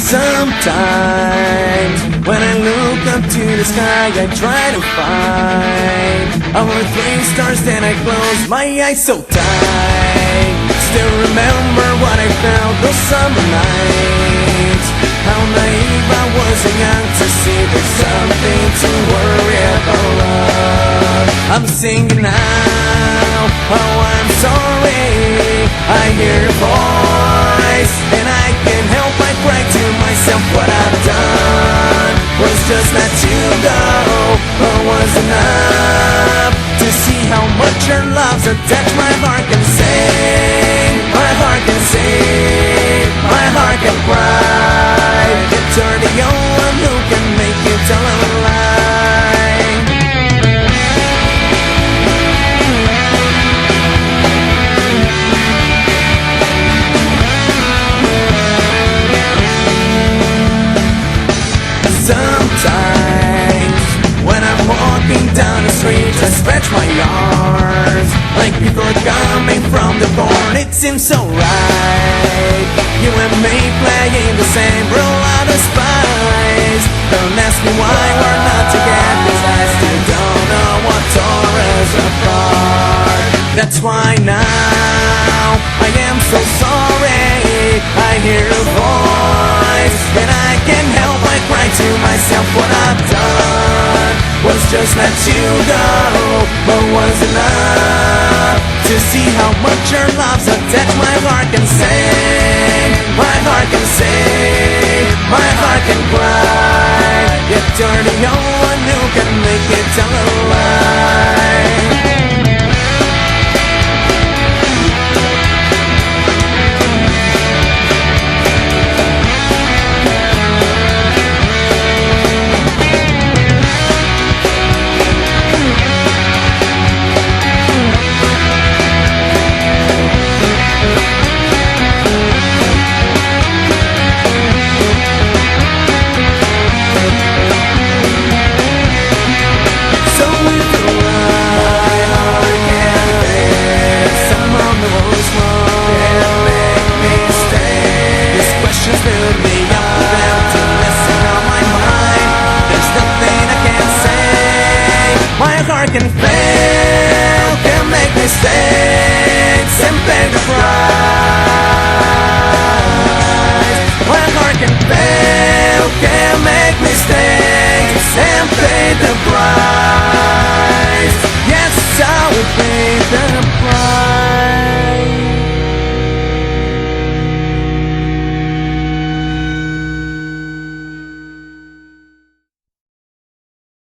Sometimes when I look up to the sky, I try to find our three stars, then I close my eyes so tight. Still remember what I felt those summer nights, how naive I was and young to see there's something to worry about love. I'm singing now, oh I'm sorry, I hear a voice and I can't help but cry to myself. What I've done was just let you go, but was enough to see how much your love's attached. My heart can sing, my heart can sing, my heart can cry. You're the only one who can make it tell a lie. Sometimes when I'm walking down the street, I stretch my arms like people coming from the born. It seems so right, you and me playing the same role out of spice. Don't ask me why we're not together, 'cause I still don't know what tore us apart. That's why now I am so sorry. I hear a voice and I can't help but cry to myself. What I've done was just let you go, but was enough to see how much your love's attached. My heart can sing, my heart can sing, my heart can cry. Yet you're the only one who can make it tell a lie. My heart can fail, can make mistakes and pay the price. My heart can fail, can make mistakes and pay the price. Yes, I will pay the price.